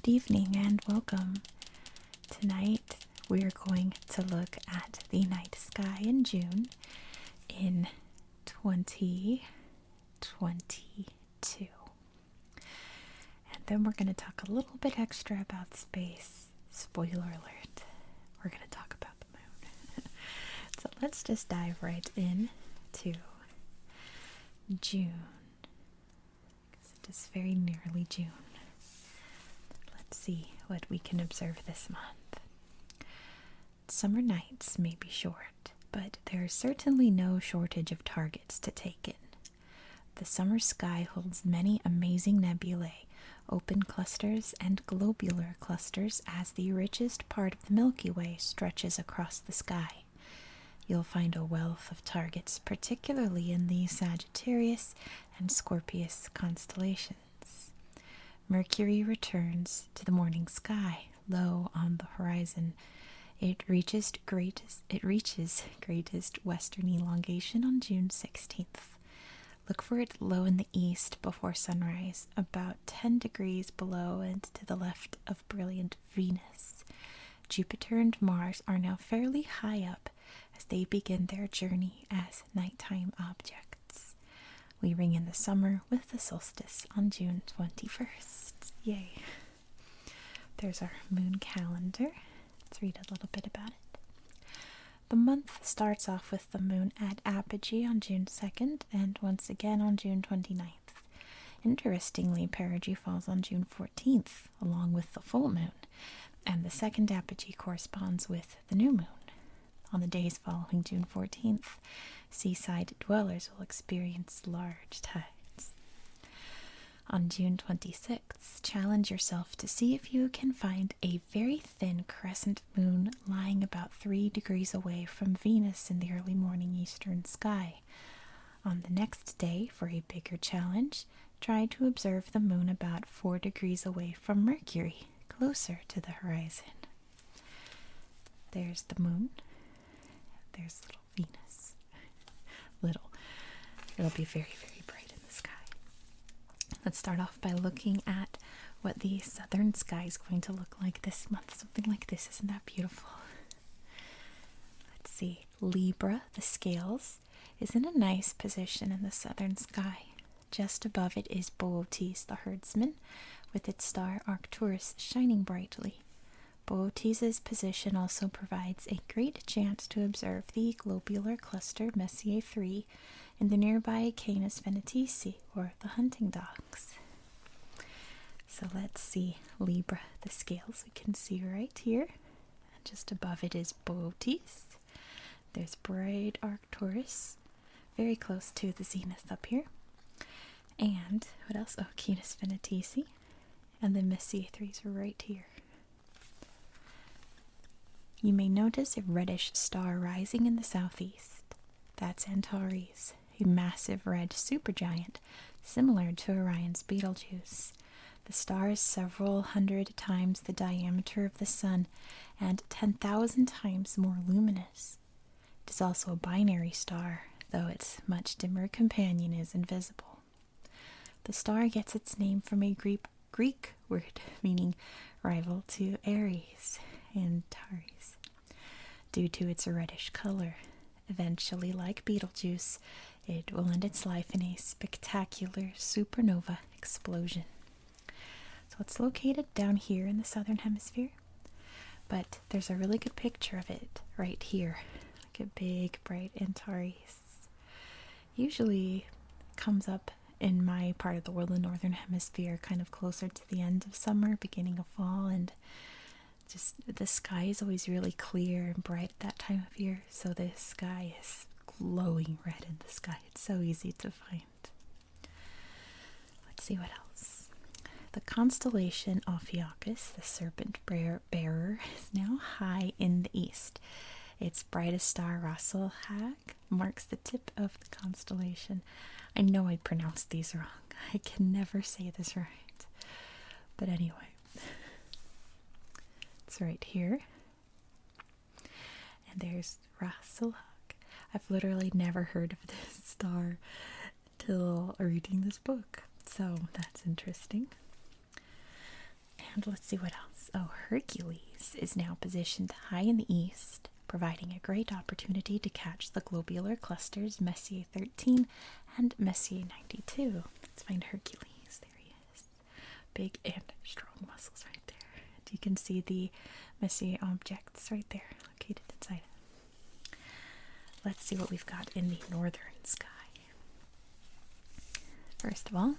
Good evening and welcome. Tonight we're going to look at the night sky in June in 2022. And then we're going to talk a little bit extra about space. Spoiler alert, we're going to talk about the moon. So let's just dive right in to June. It is very nearly June. Let's see what we can observe this month. Summer nights may be short, but there is certainly no shortage of targets to take in. The summer sky holds many amazing nebulae, open clusters, and globular clusters as the richest part of the Milky Way stretches across the sky. You'll find a wealth of targets, particularly in the Sagittarius and Scorpius constellations. Mercury returns to the morning sky, low on the horizon. It reaches greatest western elongation on June 16th. Look for it low in the east before sunrise, about 10 degrees below and to the left of brilliant Venus. Jupiter and Mars are now fairly high up as they begin their journey as nighttime objects. We ring in the summer with the solstice on June 21st. Yay! There's our moon calendar. Let's read a little bit about it. The month starts off with the moon at apogee on June 2nd and once again on June 29th. Interestingly, perigee falls on June 14th along with the full moon, and the second apogee corresponds with the new moon. On the days following June 14th, seaside dwellers will experience large tides. On June 26th, challenge yourself to see if you can find a very thin crescent moon lying about 3 degrees away from Venus in the early morning eastern sky. On the next day, for a bigger challenge, try to observe the moon about 4 degrees away from Mercury, closer to the horizon. There's the moon. There's little Venus. Little. It'll be very, very bright in the sky. Let's start off by looking at what the southern sky is going to look like this month. Something like this. Isn't that beautiful? Let's see. Libra, the scales, is in a nice position in the southern sky. Just above it is Boötes, the herdsman, with its star Arcturus shining brightly. Boötes' position also provides a great chance to observe the globular cluster Messier 3 in the nearby Canis Venatici, or the hunting dogs. So let's see Libra, the scales. We can see right here. And just above it is Boötes. There's bright Arcturus, very close to the zenith up here. And what else? Oh, Canis Venatici. And the Messier 3s are right here. You may notice a reddish star rising in the southeast. That's Antares, a massive red supergiant, similar to Orion's Betelgeuse. The star is several hundred times the diameter of the Sun and 10,000 times more luminous. It is also a binary star, though its much dimmer companion is invisible. The star gets its name from a Greek word meaning rival to Aries, Antares, due to its reddish color. Eventually, like Betelgeuse, it will end its life in a spectacular supernova explosion. So it's located down here in the southern hemisphere, but there's a really good picture of it right here. Like a big, bright Antares. Usually comes up in my part of the world, the northern hemisphere, kind of closer to the end of summer, beginning of fall, and just the sky is always really clear and bright at that time of year, so the sky is glowing red in the sky. It's so easy to find. Let's see what else. The constellation Ophiuchus, the serpent bearer, is now high in the east. Its brightest star, Russell Hag, marks the tip of the constellation. I know I pronounced these wrong. I can never say this right. But anyway, it's right here. And there's Russell Hag. I've literally never heard of this star till reading this book. So that's interesting. And let's see what else. Oh, Hercules is now positioned high in the east, providing a great opportunity to catch the globular clusters Messier 13 and Messier 92. Let's find Hercules. There he is. Big and strong muscles right there. And you can see the Messier objects right there located inside it. Let's see what we've got in the northern sky. First of all,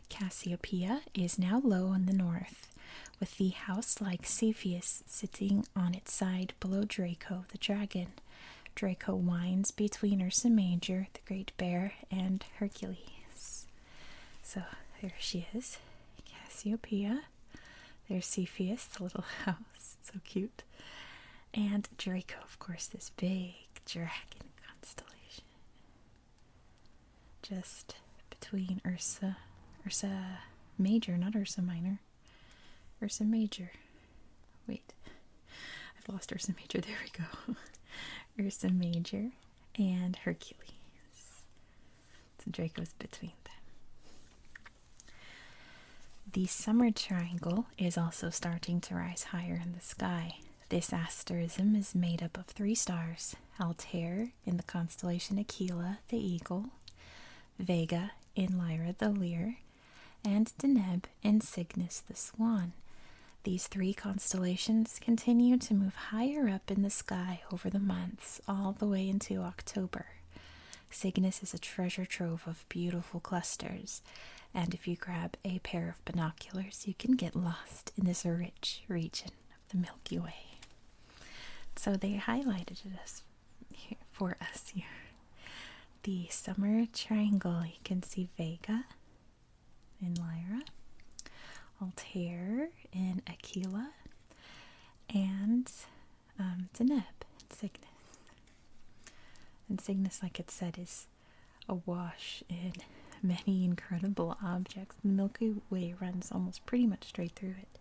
Cassiopeia is now low in the north, with the house-like Cepheus sitting on its side below Draco the dragon. Draco winds between Ursa Major, the Great Bear, and Hercules. So there she is, Cassiopeia. There's Cepheus, the little house, so cute. And Draco, of course, this big dragon constellation. Just between Ursa Major, not Ursa Minor. Ursa Major. Wait, I've lost Ursa Major. There we go. Ursa Major and Hercules. So Draco's between them. The summer triangle is also starting to rise higher in the sky. This asterism is made up of 3 stars: Altair in the constellation Aquila, the eagle; Vega in Lyra, the lyre; and Deneb in Cygnus, the swan. These 3 constellations continue to move higher up in the sky over the months, all the way into October. Cygnus is a treasure trove of beautiful clusters, and if you grab a pair of binoculars, you can get lost in this rich region of the Milky Way. So they highlighted it for us here. The summer triangle, you can see Vega in Lyra, Altair in Aquila, and Deneb in Cygnus. And Cygnus, like it said, is awash in many incredible objects. The Milky Way runs almost pretty much straight through it.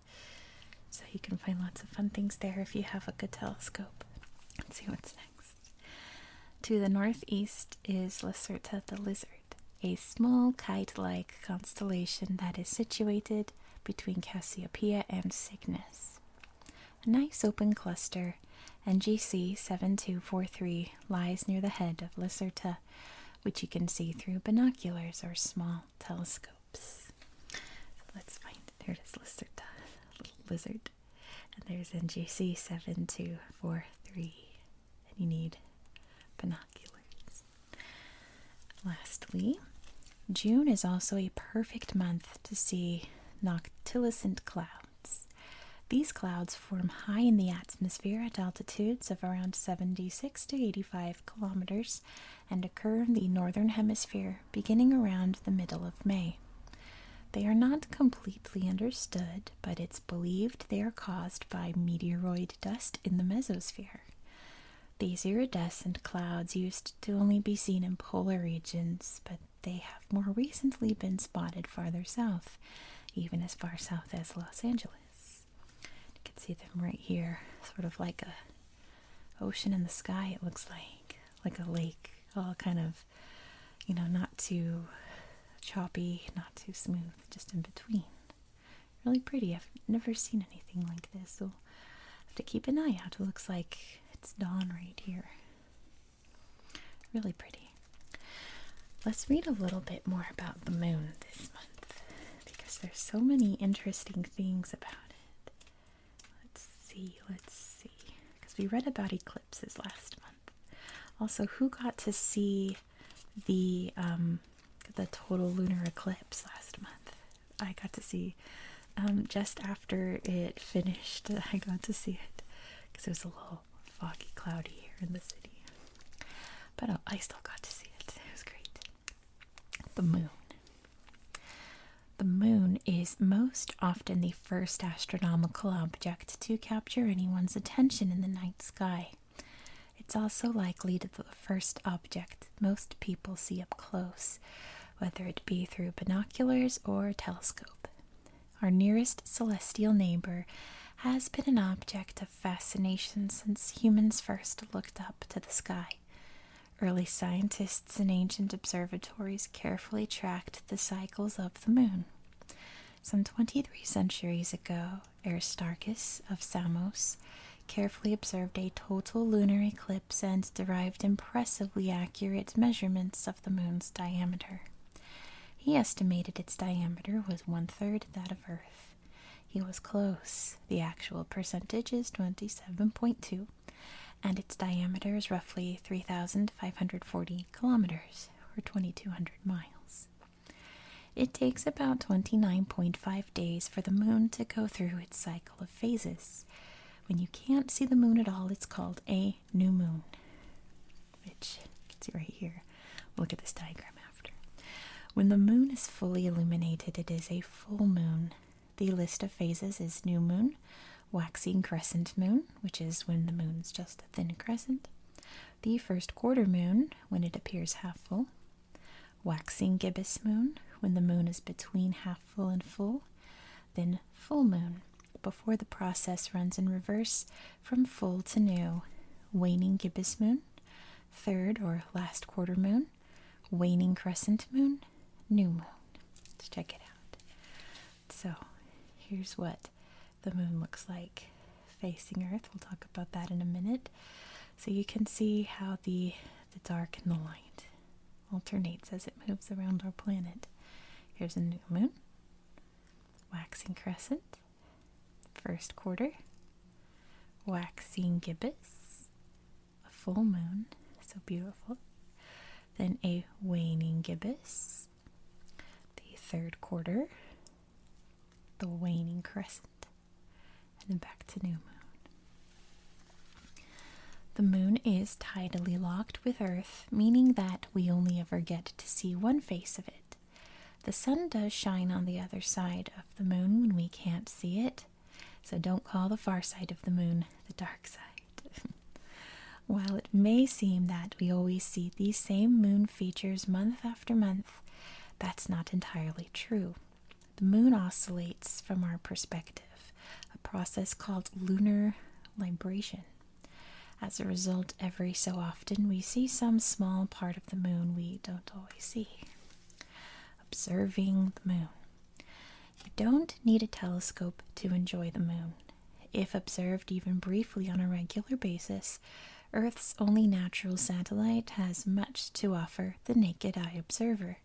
So you can find lots of fun things there if you have a good telescope. Let's see what's next. To the northeast is Lacerta the Lizard, a small kite-like constellation that is situated between Cassiopeia and Cygnus. A nice open cluster, NGC 7243, lies near the head of Lacerta, which you can see through binoculars or small telescopes. So let's find it. There it is, Lacerta, little lizard. And there's NGC 7243, and you need binoculars. Lastly, June is also a perfect month to see Noctilucent clouds. These clouds form high in the atmosphere at altitudes of around 76 to 85 kilometers and occur in the northern hemisphere beginning around the middle of May. They are not completely understood, but it's believed they are caused by meteoroid dust in the mesosphere. These iridescent clouds used to only be seen in polar regions, but they have more recently been spotted farther south, even as far south as Los Angeles. You can see them right here, sort of like a ocean in the sky, it looks like a lake, all kind of, not too choppy, not too smooth, just in between. Really pretty. I've never seen anything like this, so I have to keep an eye out. It looks like it's dawn right here. Really pretty. Let's read a little bit more about the moon this month, because there's so many interesting things about it. Let's see, because we read about eclipses last month. Also, who got to see the total lunar eclipse last month? I got to see just after it finished. I got to see it because it was a little foggy, cloudy here in the city. But I still got to see it. It was great. The moon. The moon is most often the first astronomical object to capture anyone's attention in the night sky. It's also likely the first object most people see up close, whether it be through binoculars or a telescope. Our nearest celestial neighbor has been an object of fascination since humans first looked up to the sky. Early scientists in ancient observatories carefully tracked the cycles of the moon. Some 23 centuries ago, Aristarchus of Samos carefully observed a total lunar eclipse and derived impressively accurate measurements of the moon's diameter. He estimated its diameter was 1/3 that of Earth. He was close. The actual percentage is 27.2, and its diameter is roughly 3,540 kilometers, or 2,200 miles. It takes about 29.5 days for the moon to go through its cycle of phases. When you can't see the moon at all, it's called a new moon, which you can see right here. Look at this diagram after. When the moon is fully illuminated, it is a full moon. The list of phases is new moon, waxing crescent moon, which is when the moon's just a thin crescent, the first quarter moon, when it appears half full, waxing gibbous moon, when the moon is between half full and full, then full moon, before the process runs in reverse from full to new, waning gibbous moon, third or last quarter moon, waning crescent moon, new moon. Let's check it out. So here's what the moon looks like facing Earth. We'll talk about that in a minute. So you can see how the dark and the light alternates as it moves around our planet. Here's a new moon, waxing crescent, first quarter, waxing gibbous, a full moon, so beautiful, then a waning gibbous, the third quarter, the waning crescent, and then back to new moon. The moon is tidally locked with Earth, meaning that we only ever get to see one face of it. The sun does shine on the other side of the moon when we can't see it, so don't call the far side of the moon the dark side. While it may seem that we always see these same moon features month after month, that's not entirely true. The moon oscillates from our perspective, a process called lunar libration. As a result, every so often we see some small part of the moon we don't always see. Observing the moon. You don't need a telescope to enjoy the moon. If observed even briefly on a regular basis, Earth's only natural satellite has much to offer the naked eye observer.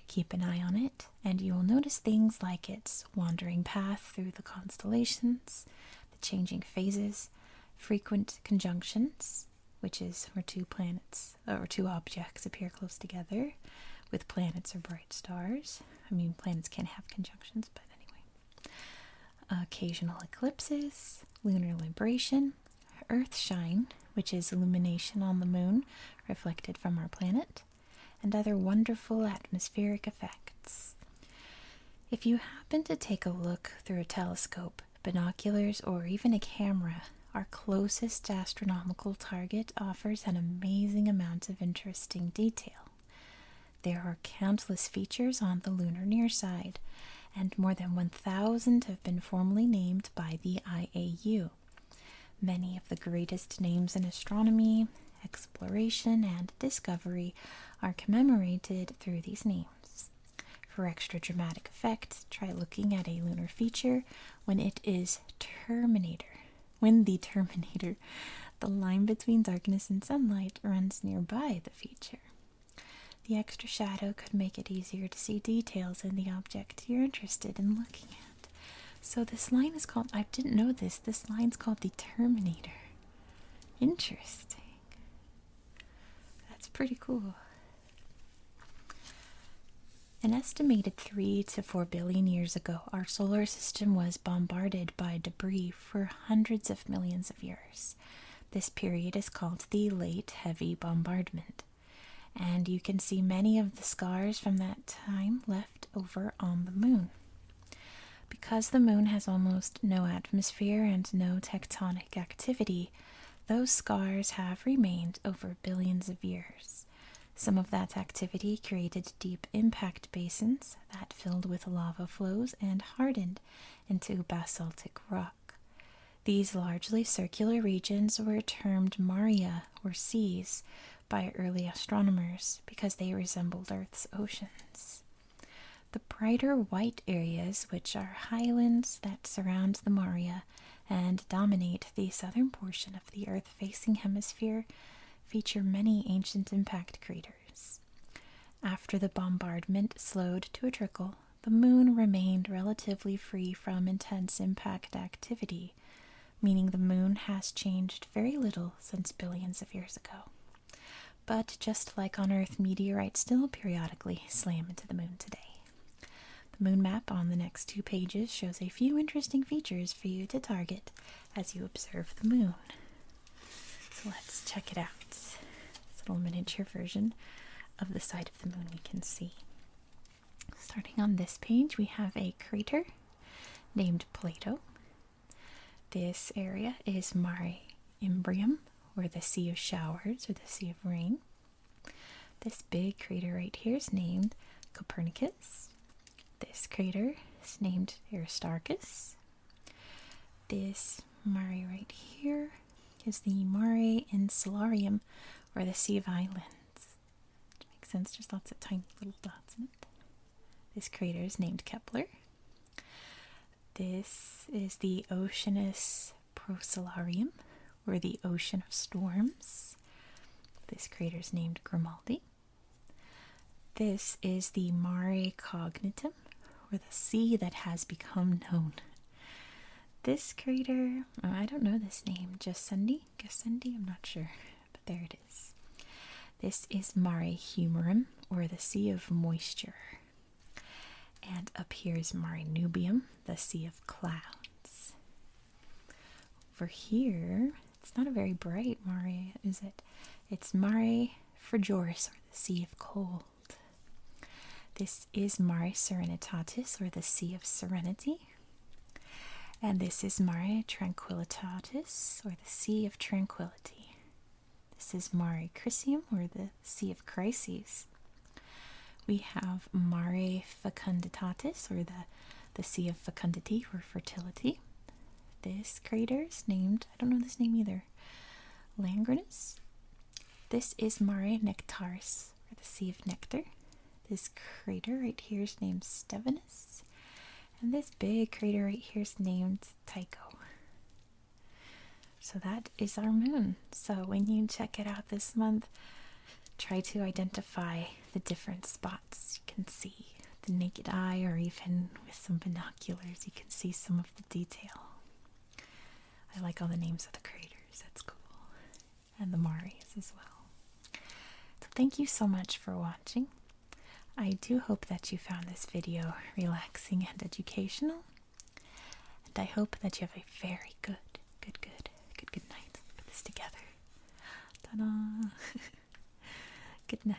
Keep an eye on it, and you will notice things like its wandering path through the constellations, the changing phases, frequent conjunctions, which is where two planets or two objects appear close together, with planets or bright stars. I mean, planets can't have conjunctions, but anyway. Occasional eclipses, lunar libration, earth shine, which is illumination on the moon reflected from our planet, and other wonderful atmospheric effects. If you happen to take a look through a telescope, binoculars, or even a camera, our closest astronomical target offers an amazing amount of interesting detail. There are countless features on the lunar near side, and more than 1,000 have been formally named by the IAU. Many of the greatest names in astronomy, exploration, and discovery are commemorated through these names. For extra dramatic effect, try looking at a lunar feature when it is the line between darkness and sunlight, runs nearby the feature. The extra shadow could make it easier to see details in the object you're interested in looking at. So this line is called, I didn't know this line's called the Terminator. Interesting. That's pretty cool. An estimated 3 to 4 billion years ago, our solar system was bombarded by debris for hundreds of millions of years. This period is called the Late Heavy Bombardment, and you can see many of the scars from that time left over on the moon. Because the moon has almost no atmosphere and no tectonic activity, those scars have remained over billions of years. Some of that activity created deep impact basins that filled with lava flows and hardened into basaltic rock. These largely circular regions were termed maria, or seas, by early astronomers because they resembled Earth's oceans. The brighter white areas, which are highlands that surround the Maria and dominate the southern portion of the Earth-facing hemisphere, feature many ancient impact craters. After the bombardment slowed to a trickle, the moon remained relatively free from intense impact activity, meaning the moon has changed very little since billions of years ago. But just like on Earth, meteorites still periodically slam into the moon today. The moon map on the next 2 pages shows a few interesting features for you to target as you observe the moon. So let's check it out. This little miniature version of the side of the moon we can see. Starting on this page, we have a crater named Plato. This area is Mare Imbrium, or the Sea of Showers, or the Sea of Rain. This big crater right here is named Copernicus. This crater is named Aristarchus. This mare right here is the Mare Insularum, or the Sea of Islands. Which makes sense, there's lots of tiny little dots in it. This crater is named Kepler. This is the Oceanus Procellarum, or the Ocean of Storms. This crater is named Grimaldi. This is the Mare Cognitum, or the sea that has become known. This crater, I don't know this name, Gassendi, I'm not sure, but there it is. This is Mare Humorum, or the Sea of Moisture. And up here is Mare Nubium, the Sea of Clouds. Over here, it's not a very bright mare, is it? It's Mare Frigoris, or the Sea of Cold. This is Mare Serenitatis, or the Sea of Serenity. And this is Mare Tranquillitatis, or the Sea of Tranquility. This is Mare Crisium, or the Sea of Crises. We have Mare Fecunditatis, or the Sea of Fecundity, or fertility. This crater is named, I don't know this name either, Langrenus. This is Mare Nectaris, or the Sea of Nectar. This crater right here is named Stevinus. And this big crater right here is named Tycho. So that is our moon. So when you check it out this month, try to identify the different spots you can see. The naked eye, or even with some binoculars, you can see some of the detail. I like all the names of the craters, that's cool. And the mares as well. So thank you so much for watching. I do hope that you found this video relaxing and educational. And I hope that you have a very good night. Put this together. Ta-da! Good night.